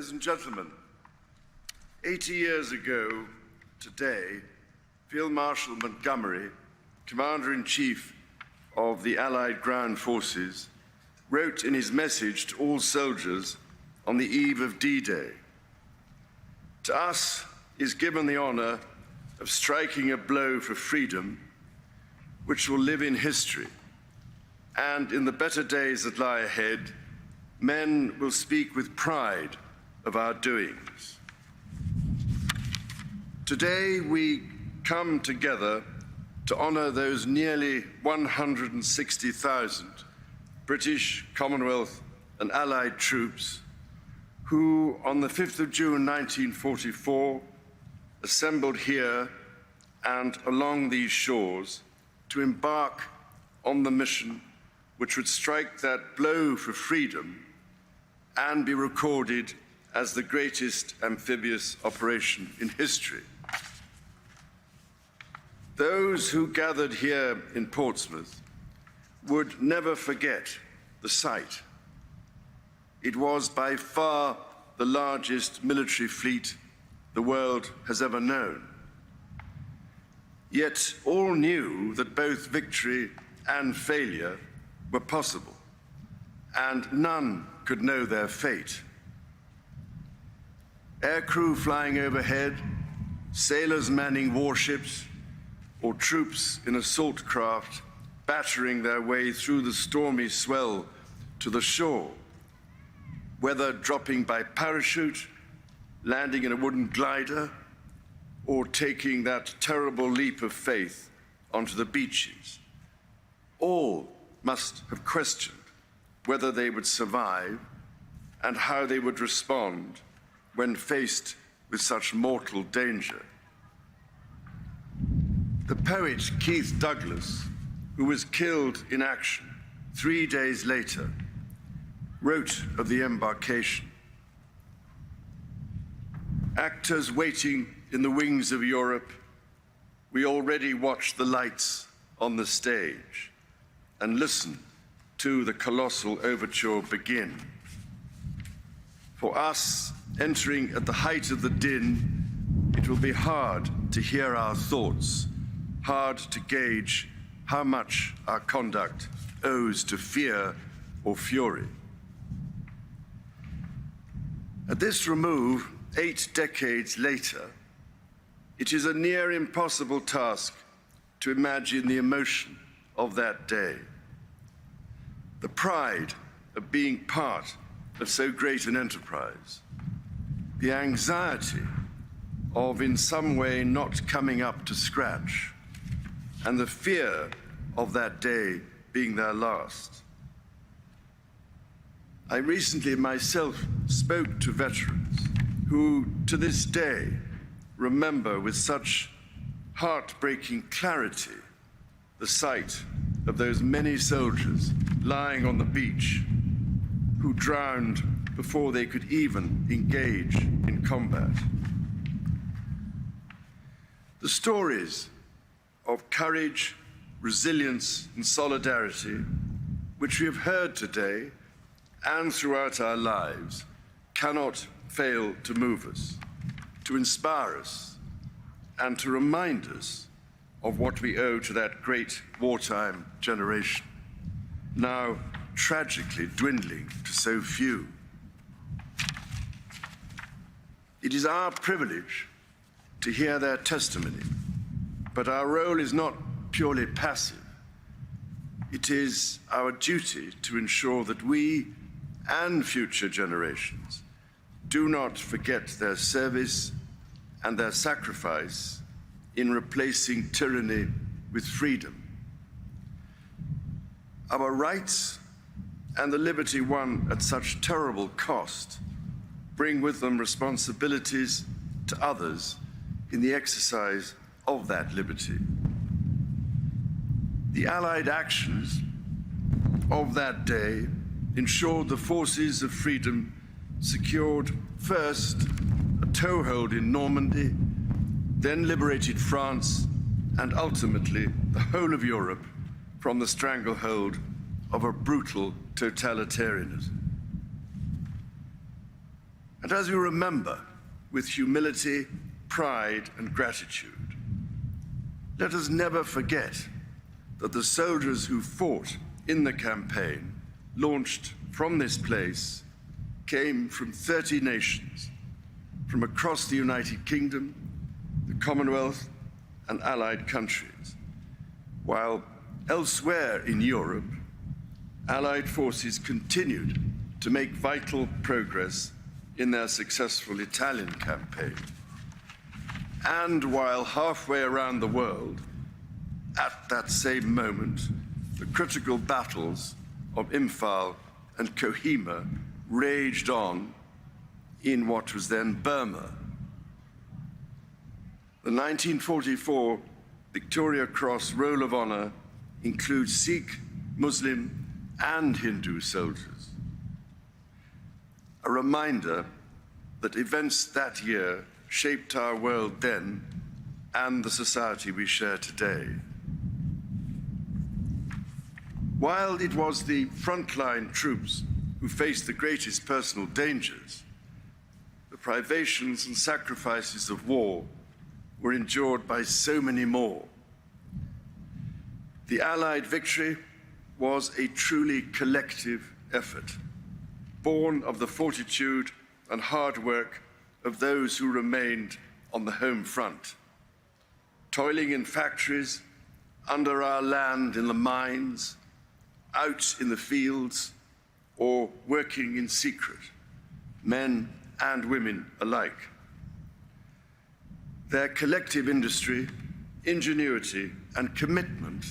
Ladies and gentlemen, 80 years ago today, Field Marshal Montgomery, Commander-in-Chief of the Allied Ground Forces, wrote in his message to all soldiers on the eve of D-Day, "To us is given the honor of striking a blow for freedom which will live in history, and in the better days that lie ahead, men will speak with pride of our doings." Today we come together to honor those nearly 160,000 British, Commonwealth and Allied troops who, on the 5th of June 1944, assembled here and along these shores to embark on the mission which would strike that blow for freedom and be recorded as the greatest amphibious operation in history. Those who gathered here in Portsmouth would never forget the sight. It was by far the largest military fleet the world has ever known. Yet all knew that both victory and failure were possible, and none could know their fate. Aircrew flying overhead, sailors manning warships, or troops in assault craft battering their way through the stormy swell to the shore, whether dropping by parachute, landing in a wooden glider, or taking that terrible leap of faith onto the beaches. All must have questioned whether they would survive and how they would respond when faced with such mortal danger. The poet Keith Douglas, who was killed in action 3 days later, wrote of the embarkation, "Actors waiting in the wings of Europe, we already watch the lights on the stage and listen to the colossal overture begin. For us, entering at the height of the din, it will be hard to hear our thoughts, hard to gauge how much our conduct owes to fear or fury." At this remove, 8 decades later, it is a near impossible task to imagine the emotion of that day. The pride of being part of so great an enterprise, the anxiety of in some way not coming up to scratch, and the fear of that day being their last. I recently myself spoke to veterans who, to this day, remember with such heartbreaking clarity the sight of those many soldiers lying on the beach who drowned before they could even engage in combat. The stories of courage, resilience, and solidarity, which we have heard today and throughout our lives, cannot fail to move us, to inspire us, and to remind us of what we owe to that great wartime generation, now tragically dwindling to so few. It is our privilege to hear their testimony, but our role is not purely passive. It is our duty to ensure that we and future generations do not forget their service and their sacrifice in replacing tyranny with freedom. Our rights and the liberty won at such terrible cost bring with them responsibilities to others in the exercise of that liberty. The Allied actions of that day ensured the forces of freedom secured first a toehold in Normandy, then liberated France, and ultimately the whole of Europe from the stranglehold of a brutal totalitarianism. And And as we remember with humility, pride, and gratitude, let us never forget that the soldiers who fought in the campaign launched from this place came from 30 nations, from across the United Kingdom, the Commonwealth, and allied countries, while elsewhere in Europe, Allied forces continued to make vital progress in their successful Italian campaign. And while halfway around the world, at that same moment, the critical battles of Imphal and Kohima raged on in what was then Burma. The 1944 Victoria Cross Roll of Honor includes Sikh, Muslim, and Hindu soldiers. A reminder that events that year shaped our world then and the society we share today. While it was the frontline troops who faced the greatest personal dangers, the privations and sacrifices of war were endured by so many more. The Allied victory was a truly collective effort, born of the fortitude and hard work of those who remained on the home front, toiling in factories, under our land in the mines, out in the fields, or working in secret, men and women alike. Their collective industry, ingenuity, and commitment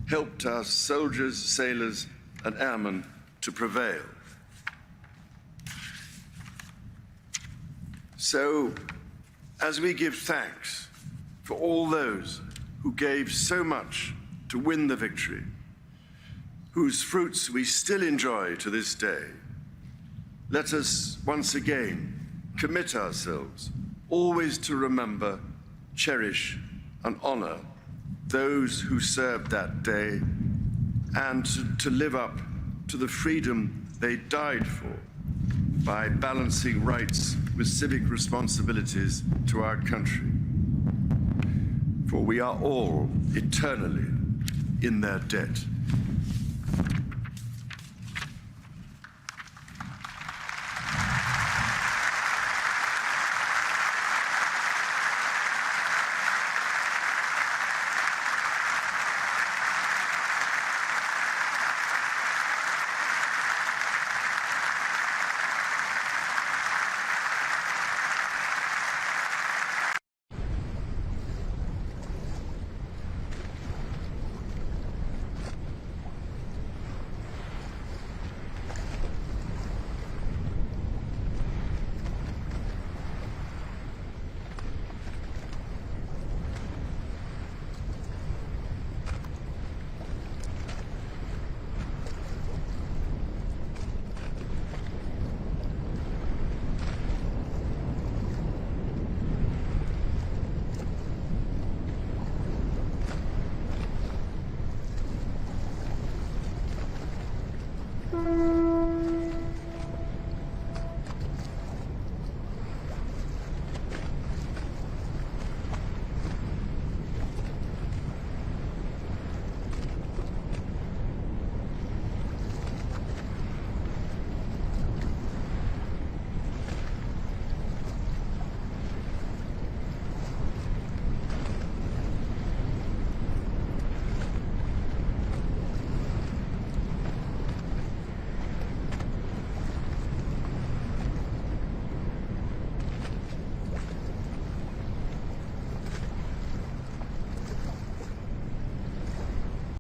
helped our soldiers, sailors, and airmen to prevail. So, as we give thanks for all those who gave so much to win the victory, whose fruits we still enjoy to this day, let us once again commit ourselves always to remember, cherish, and honor those who served that day and to live up to the freedom they died for by balancing rights with civic responsibilities to our country. For we are all eternally in their debt.